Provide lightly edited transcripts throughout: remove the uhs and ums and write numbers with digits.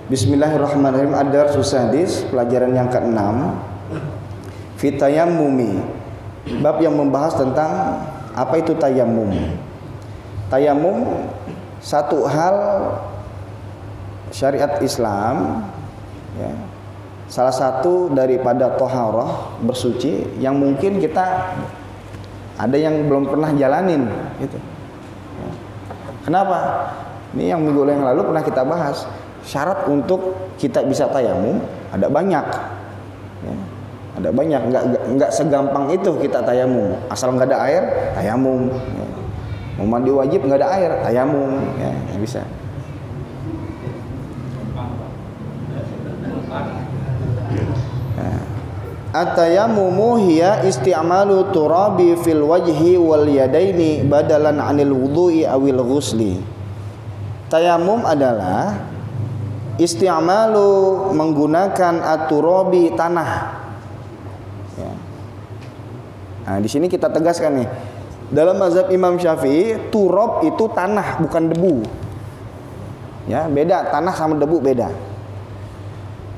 Bismillahirrahmanirrahim. Ad-Darsus Sadis, pelajaran yang ke-6. Fi tayammumi. Bab yang membahas tentang apa itu tayammum. Tayammum satu hal syariat Islam, ya. Salah satu daripada toharah, bersuci, yang mungkin kita ada yang belum pernah jalanin gitu. Ya. Kenapa? Ini yang minggu yang lalu pernah kita bahas. Syarat untuk kita bisa tayamum ada banyak, ya, ada banyak. Nggak segampang itu kita tayamum. Asal nggak ada air, tayamum. Ya. Mau mandi wajib nggak ada air, tayamum. Ya, nggak bisa. At-tayammumu hiya isti'malu turabi fil wajhi wal yadaini badalan 'anil wudu'i awil ghusli. Tayamum adalah isti'malu, menggunakan at-turabi, tanah. Ya. Nah, di sini kita tegaskan nih. Dalam mazhab Imam Syafi'i, turab itu tanah, bukan debu. Ya, beda, tanah sama debu beda.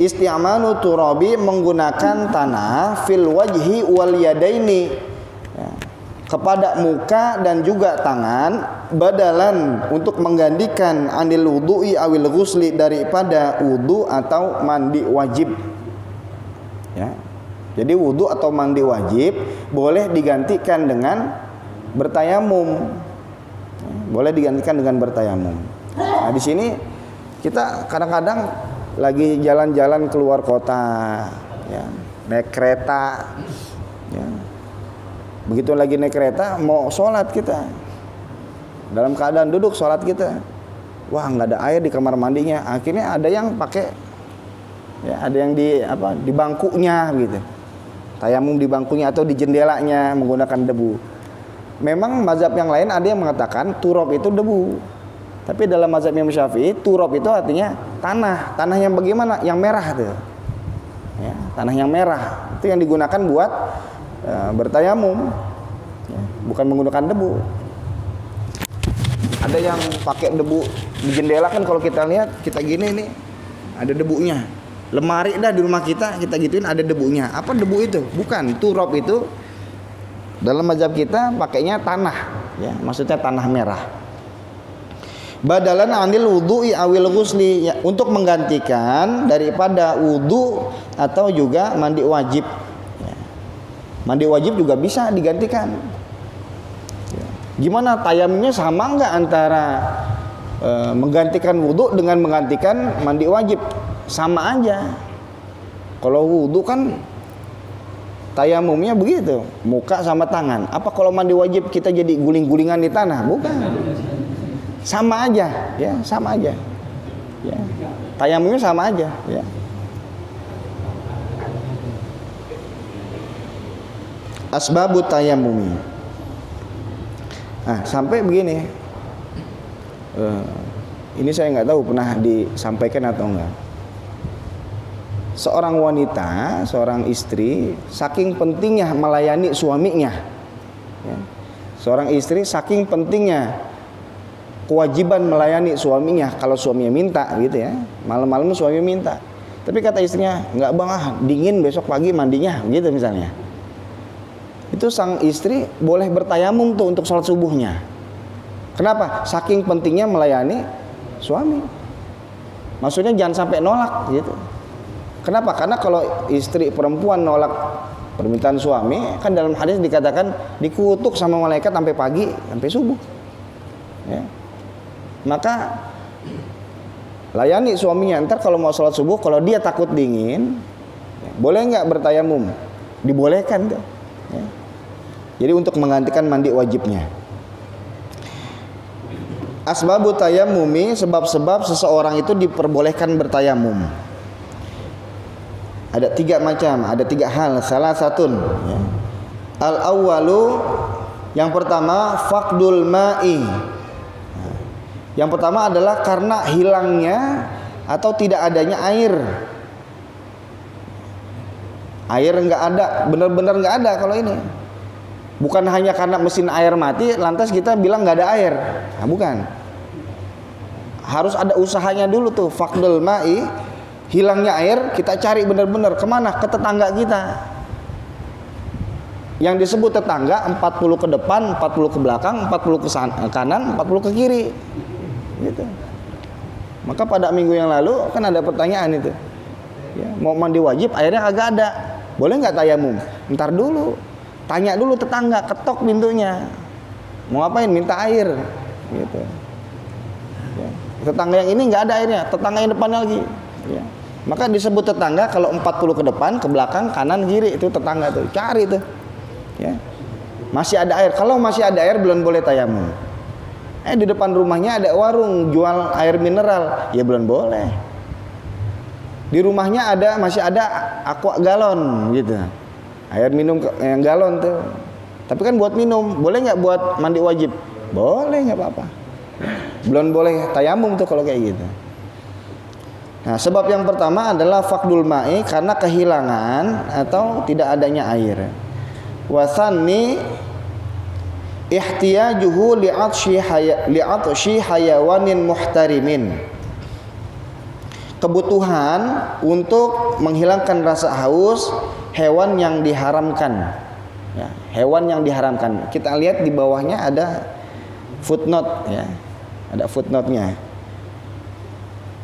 Isti'malu turabi, menggunakan tanah fil wajhi wal yadaini, ya, kepada muka dan juga tangan, badalan, untuk menggantikan anil wudu'i awil ghusli, daripada wudu atau mandi wajib. Ya. Jadi wudu atau mandi wajib boleh digantikan dengan bertayamum. Ya, boleh digantikan dengan bertayamum. Nah, di sini kita kadang-kadang lagi jalan-jalan keluar kota, ya, naik kereta, ya. Begitu lagi naik kereta, mau sholat kita, dalam keadaan duduk sholat kita, wah nggak ada air di kamar mandinya. Akhirnya ada yang pakai, ya, ada yang di bangkunya gitu, tayamum di bangkunya atau di jendelanya menggunakan debu. Memang mazhab yang lain ada yang mengatakan turab itu debu, tapi dalam mazhab Imam Syafi'i turab itu artinya tanah. Tanah yang bagaimana? Yang merah tuh, ya, tanah yang merah itu yang digunakan buat bertayamum, ya, bukan menggunakan debu. Ada yang pakai debu di jendela, kan kalau kita lihat, kita gini nih, ada debunya. Lemari dah di rumah kita gituin ada debunya. Apa debu itu? Bukan, turab itu dalam mazhab kita pakainya tanah, ya, maksudnya tanah merah. Badalan anil wudu'i awil ghusli, ya, untuk menggantikan daripada wudu atau juga mandi wajib. Mandi wajib juga bisa digantikan. Gimana tayamumnya, sama nggak antara menggantikan wudhu dengan menggantikan mandi wajib? Sama aja. Kalau wudhu kan tayamumnya begitu, muka sama tangan. Apa kalau mandi wajib kita jadi guling-gulingan di tanah? Bukan. Sama aja, ya, sama aja. Ya. Tayamumnya sama aja, ya. Asbabut tayammumi. Nah, sampai begini, ini saya nggak tahu pernah disampaikan atau enggak. Seorang wanita, seorang istri, saking pentingnya melayani suaminya, ya. Seorang istri saking pentingnya kewajiban melayani suaminya. Kalau suaminya minta gitu, ya, malam-malam suami minta, tapi kata istrinya, nggak bang, dingin besok pagi mandinya, gitu misalnya. Itu sang istri boleh bertayamum tuh untuk sholat subuhnya. Kenapa? Saking pentingnya melayani suami. Maksudnya jangan sampai nolak gitu. Kenapa? Karena kalau istri perempuan nolak permintaan suami, kan dalam hadis dikatakan dikutuk sama malaikat sampai pagi, sampai subuh, ya. Maka layani suaminya. Ntar kalau mau sholat subuh, kalau dia takut dingin, ya, boleh nggak bertayamum? Dibolehkan tuh, ya. Jadi untuk menggantikan mandi wajibnya. Asbabu tayammumi, sebab-sebab seseorang itu diperbolehkan bertayamum. Ada 3 macam, ada 3 hal. Salah satun, ya. Al-awwalu, yang pertama, faqdul ma'i. Yang pertama adalah karena hilangnya atau tidak adanya air. Air nggak ada, benar-benar nggak ada kalau ini. Bukan hanya karena mesin air mati lantas kita bilang nggak ada air. Nah, bukan. Harus ada usahanya dulu tuh. Faqdul ma'i, hilangnya air, kita cari benar-benar kemana? Ke tetangga kita. Yang disebut tetangga 40 ke depan, 40 ke belakang, 40 ke kanan, 40 ke kiri. Gitu. Maka pada minggu yang lalu kan ada pertanyaan itu. Ya, mau mandi wajib, airnya agak ada. Boleh nggak tayamum? Ntar dulu. Tanya dulu tetangga, ketok pintunya. Mau ngapain? Minta air. Gitu. Ya. Tetangga yang ini nggak ada airnya, tetangga yang depannya lagi. Ya. Maka disebut tetangga kalau 40 ke depan, ke belakang, kanan, kiri, itu tetangga tuh. Cari tuh. Ya. Masih ada air. Kalau masih ada air belum boleh tayamum. Di depan rumahnya ada warung jual air mineral, ya belum boleh. Di rumahnya masih ada aqua galon gitu. Air minum yang galon tuh. Tapi kan buat minum, boleh nggak buat mandi wajib? Boleh, nggak apa-apa. Belum boleh tayamum tuh kalau kayak gitu. Nah, sebab yang pertama adalah faqdul ma'i, karena kehilangan atau tidak adanya air. Wasanni ihtiyajuhu li'atshi hayawanin muhtarimin. Kebutuhan untuk menghilangkan rasa haus hewan yang diharamkan. Ya, hewan yang diharamkan. Kita lihat di bawahnya ada footnote ya. Ada footnote-nya.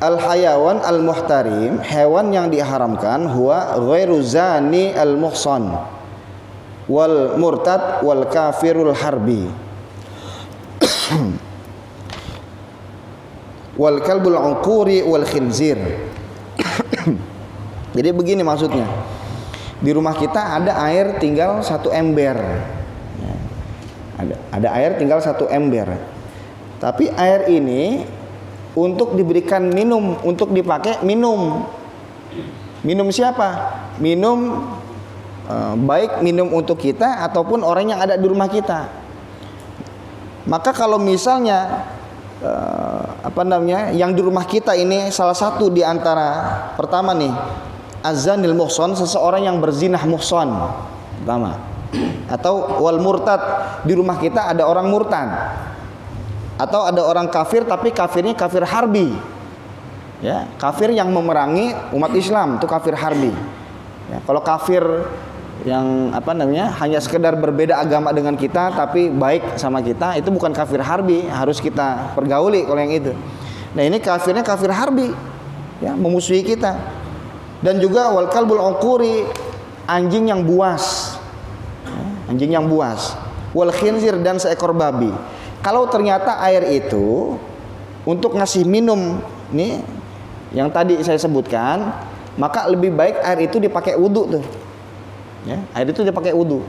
Al-hayawan al-muhtarim, hewan yang diharamkan huwa ghairu zani al-muhsan wal murtad wal kafirul harbi wal kalbul uquri wal khinzir. Jadi begini maksudnya. Di rumah kita ada air tinggal 1 ember. Ya. Ada air tinggal 1 ember. Tapi air ini untuk diberikan minum, untuk dipakai minum. Minum siapa? Minum baik minum untuk kita ataupun orang yang ada di rumah kita. Maka kalau misalnya yang di rumah kita ini salah satu di antara, pertama nih, azanil muhsan, seseorang yang berzinah muhsan pertama, atau wal murtad, di rumah kita ada orang murtad, atau ada orang kafir tapi kafirnya kafir harbi, ya, kafir yang memerangi umat Islam, itu kafir harbi. Ya, kalau kafir yang hanya sekedar berbeda agama dengan kita tapi baik sama kita, itu bukan kafir harbi, harus kita pergauli kalau yang itu. Nah, ini kafirnya kafir harbi, ya, memusuhi kita. Dan juga wal kalbul uquri, anjing yang buas, ya, anjing yang buas, wal khinzir, dan seekor babi. Kalau ternyata air itu untuk ngasih minum nih yang tadi saya sebutkan, maka lebih baik air itu dipakai wudu tuh. Ya, air itu dipakai wudu.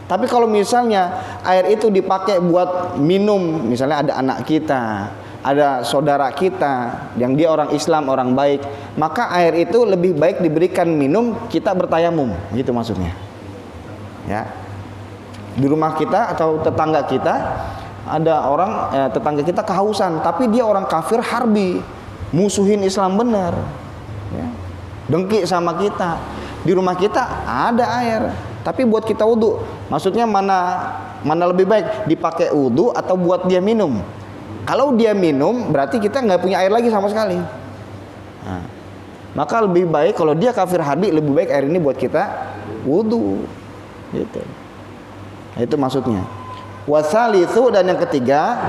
Tapi kalau misalnya air itu dipakai buat minum, misalnya ada anak kita, ada saudara kita yang dia orang Islam, orang baik, maka air itu lebih baik diberikan minum, kita bertayamum, gitu maksudnya. Ya. Di rumah kita atau tetangga kita ada orang, tetangga kita kehausan, tapi dia orang kafir harbi, musuhin Islam benar, ya, dengki sama kita. Di rumah kita ada air, tapi buat kita wudu. Maksudnya mana lebih baik, dipakai wudu atau buat dia minum? Kalau dia minum, berarti kita nggak punya air lagi sama sekali. Nah, maka lebih baik kalau dia kafir harbi, lebih baik air ini buat kita wudu. Gitu. Nah, itu maksudnya. Wasalitsu, dan yang ketiga,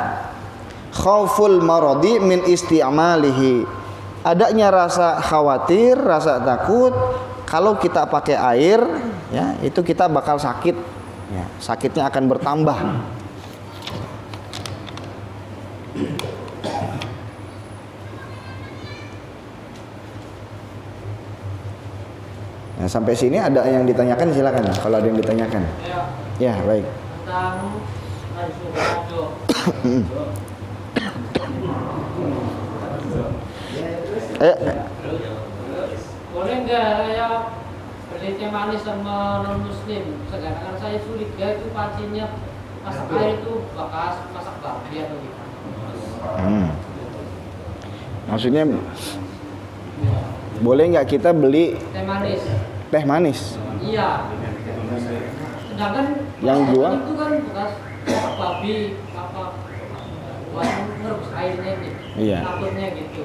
khauful maradi min isti'malihi. Adanya rasa khawatir, rasa takut kalau kita pakai air, ya, itu kita bakal sakit, ya, sakitnya akan bertambah. Nah, sampai sini ada yang ditanyakan, silakan. Kalau ada yang ditanyakan, ya baik. Boleh nggak saya beli teh manis sama non muslim? Sedangkan saya curiga itu pancinya masak air itu bekas masak babi atau gimana? Maksudnya boleh nggak kita beli teh manis? Teh manis? Iya. Sedangkan yang jual itu kan bekas masak babi apa? merebus airnya ini. Iya. Takutnya gitu.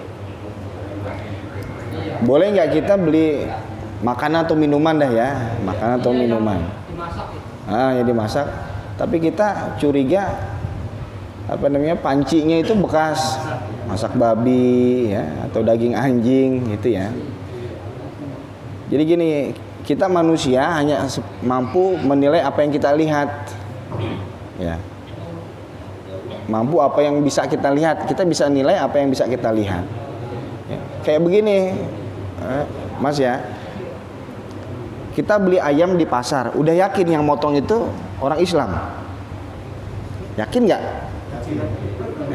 Iya. Boleh nggak kita beli makanan atau minuman dah ya, makanan atau Iya, yang minuman. dimasak itu. Ya dimasak. Tapi kita curiga apa namanya pancinya itu bekas masak babi ya atau daging anjing gitu ya. Jadi gini, kita manusia hanya mampu menilai apa yang kita lihat. Ya. Mampu apa yang bisa kita lihat, kita bisa nilai apa yang bisa kita lihat. Ya. Kayak begini, Mas ya. Kita beli ayam di pasar, udah yakin yang motong itu orang Islam? Yakin nggak?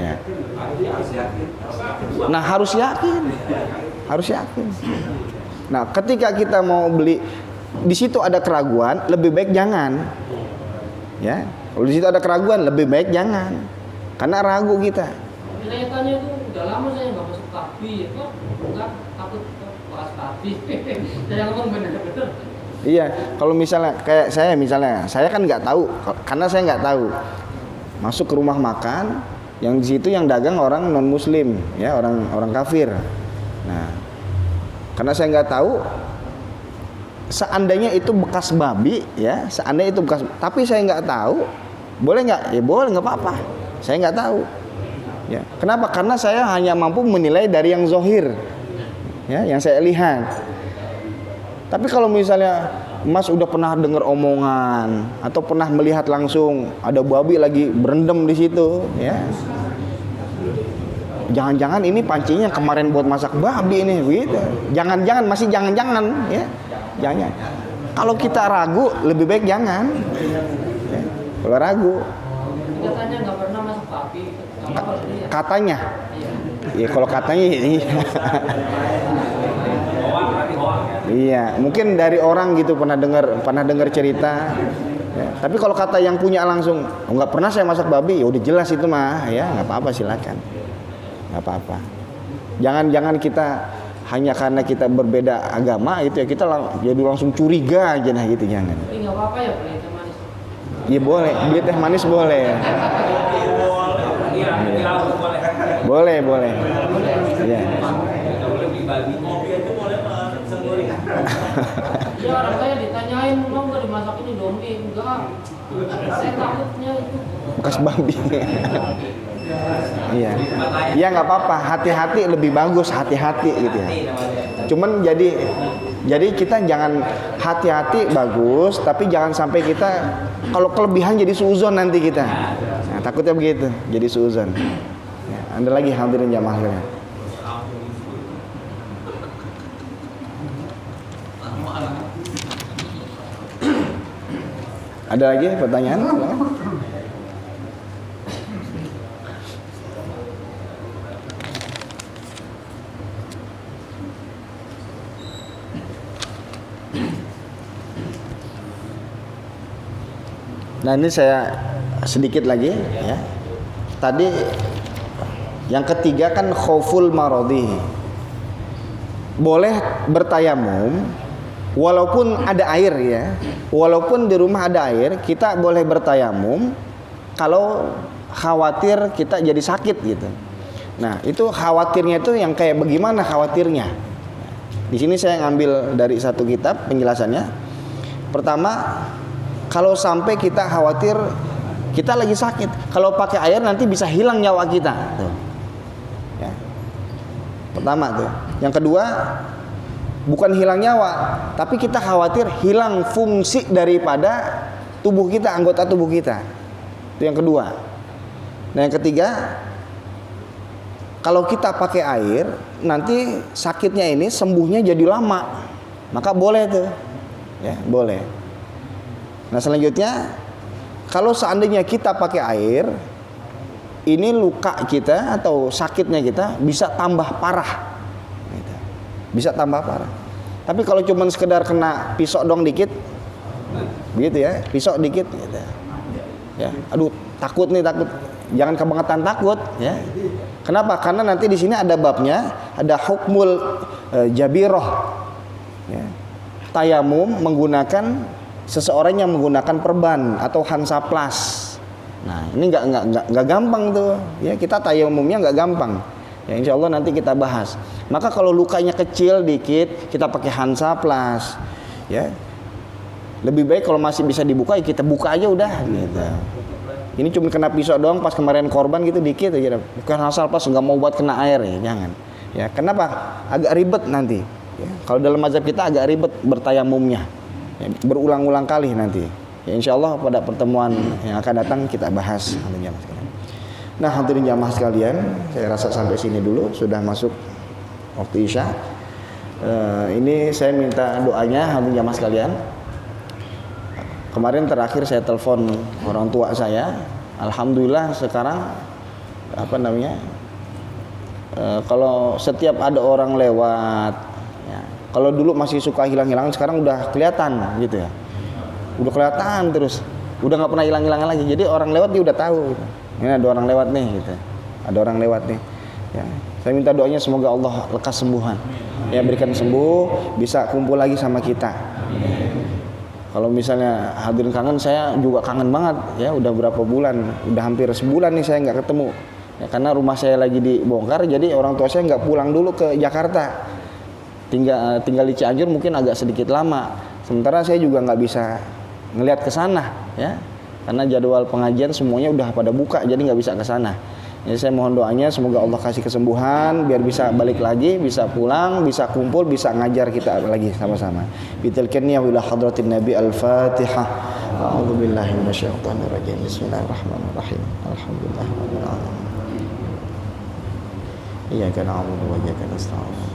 Ya. Nah harus yakin, harus yakin. Nah ketika kita mau beli, di situ ada keraguan, lebih baik jangan. Ya, kalau di situ ada keraguan, lebih baik jangan, karena ragu kita. Saya tanya itu udah lama saya nggak masuk babi, kok bukan takut bahas babi. Saya ngomong bener-bener. Iya, kalau misalnya kayak saya kan nggak tahu, karena saya nggak tahu. Masuk ke rumah makan, yang di situ yang dagang orang non Muslim, ya orang kafir. Nah, karena saya nggak tahu, seandainya itu bekas babi, ya, seandainya itu bekas, tapi saya nggak tahu, boleh nggak? Ya boleh, nggak apa-apa. Saya nggak tahu. Ya, kenapa? Karena saya hanya mampu menilai dari yang zohir, ya, yang saya lihat. Tapi kalau misalnya Mas udah pernah dengar omongan atau pernah melihat langsung ada babi lagi berendam di situ, ya, jangan-jangan ini pancinya kemarin buat masak babi ini, gitu. Jangan-jangan, masih jangan-jangan, ya, jangan. Kalau kita ragu, lebih baik jangan. Ya, kalau ragu. Katanya nggak pernah masak babi. Katanya. Iya. Ya kalau katanya iya. Iya, mungkin dari orang gitu pernah dengar cerita. Ya, tapi kalau kata yang punya langsung, oh, nggak pernah saya masak babi, ya udah jelas itu mah, ya nggak apa-apa, silakan, nggak apa-apa. Jangan kita hanya karena kita berbeda agama itu ya kita jadi langsung curiga aja, nah gitu jangan. Tapi nggak apa-apa ya beli teh manis. Iya boleh, beli teh manis boleh. Boleh. Iya. Ya orang saya ditanyain mau nggak dimasak ini dombi, enggak. Saya takutnya itu Bekas babi. Iya. Iya nggak apa-apa, hati-hati lebih bagus, hati-hati gitu ya. Cuman jadi kita jangan hati-hati bagus, tapi jangan sampai kita kalau kelebihan jadi suuzon nanti kita. Nah, takutnya begitu, jadi suuzon. Ya, Anda lagi hadirin jamaah sekalian. Ada lagi pertanyaan? Nah ini saya sedikit lagi ya. Tadi yang ketiga kan khauful maradi. Boleh bertayamum walaupun ada air ya. Walaupun di rumah ada air, kita boleh bertayamum kalau khawatir kita jadi sakit gitu. Nah, itu khawatirnya itu yang kayak bagaimana khawatirnya? Di sini saya ngambil dari satu kitab penjelasannya. Pertama, kalau sampai kita khawatir kita lagi sakit, kalau pakai air nanti bisa hilang nyawa kita. Tuh. Ya. Pertama tuh. Yang kedua, bukan hilang nyawa, tapi kita khawatir hilang fungsi daripada tubuh kita, anggota tubuh kita. Itu yang kedua. Nah, yang ketiga, kalau kita pakai air, nanti sakitnya ini sembuhnya jadi lama. Maka boleh tuh. Ya, boleh. Nah, selanjutnya kalau seandainya kita pakai air, ini luka kita atau sakitnya kita bisa tambah parah. Gitu. Bisa tambah parah. Tapi kalau cuma sekedar kena pisau dong dikit, begitu ya, pisau dikit, gitu. Ya, aduh takut. Jangan kebangetan takut, ya. Kenapa? Karena nanti di sini ada babnya, ada hukmul jabiroh. Ya. Tayamum menggunakan seseorang yang menggunakan perban atau hansaplas. Nah, ini nggak gampang tuh. Ya, kita tayamumnya nggak gampang. Ya, insya Allah nanti kita bahas. Maka kalau lukanya kecil dikit, kita pakai Hansaplast. Ya, lebih baik kalau masih bisa dibuka, ya kita buka aja udah. Gitu. Ini cuma kena pisau doang pas kemarin korban gitu dikit aja. Bukan Hansaplast, nggak mau buat kena air ya, jangan. Ya, kenapa? Agak ribet nanti. Ya, kalau dalam mazhab kita agak ribet bertayamumnya. Ya, berulang-ulang kali nanti. Ya, insya Allah pada pertemuan yang akan datang kita bahas. Nah, hadirin jamaah sekalian, saya rasa sampai sini dulu, sudah masuk waktu Isya. Ini saya minta doanya hadirin jamaah sekalian. Kemarin terakhir saya telepon orang tua saya. Alhamdulillah sekarang kalau setiap ada orang lewat, ya, kalau dulu masih suka hilang-hilangan, sekarang udah kelihatan gitu ya. Udah kelihatan terus, udah nggak pernah hilang-hilangan lagi. Jadi orang lewat dia udah tahu. Gitu. Ini ada orang lewat nih, gitu. Ada orang lewat nih. Ya, saya minta doanya semoga Allah lekas sembuhan. Ya, berikan sembuh, bisa kumpul lagi sama kita. Kalau misalnya hadirin kangen, saya juga kangen banget. Ya, udah berapa bulan, udah hampir sebulan nih saya nggak ketemu. Ya, karena rumah saya lagi dibongkar, jadi orang tua saya nggak pulang dulu ke Jakarta. Tinggal di Cianjur mungkin agak sedikit lama. Sementara saya juga nggak bisa ngelihat ke sana, ya. Karena jadwal pengajian semuanya udah pada buka, jadi nggak bisa ke sana. Jadi saya mohon doanya semoga Allah kasih kesembuhan biar bisa balik lagi, bisa pulang, bisa kumpul, bisa ngajar kita lagi sama-sama. Bitilkannya ila hadratin Nabi Al-Fatihah. A'udzubillahi minasyaitonir rajim. Bismillahirrahmanirrahim. Alhamdulillahirabbil alamin. Iyyaka na'budu wa iyyaka nasta'in.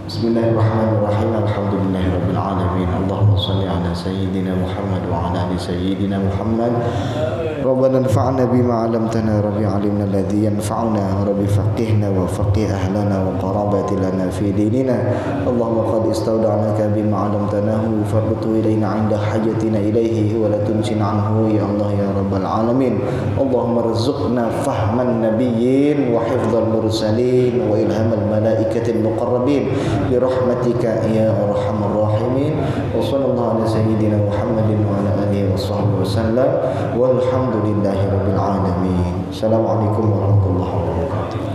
Bismillahirrahmanirrahim. Alhamdulillahirabbil alamin. Allahumma shalli ala sayyidina Muhammad wa ala ali sayyidina Muhammad. Rabbana anfa'na bima 'allamtana rabbi 'allimna alladhi yanfa'una rabbi faqihna wa faqih ahlana wa qarabati lana fi dinina. Allahumma qad istawda'naka bima 'allamtanahu fardutu ilayna 'inda hajatina ilayhi wa la tumsin 'anhu ya Allah ya rabbal alamin. Allahumma rzuqna fahman nabiyyin wa hifdzal mursalin wa ilhamal malaikatil muqarrabin birahmatika ya arhamar rahimin. Wa sallallahu ala sayyidina Muhammadin wa ala alihi wa sahbihi wasallam walhamdulillahi rabbil alamin. Assalamualaikum warahmatullahi wabarakatuh.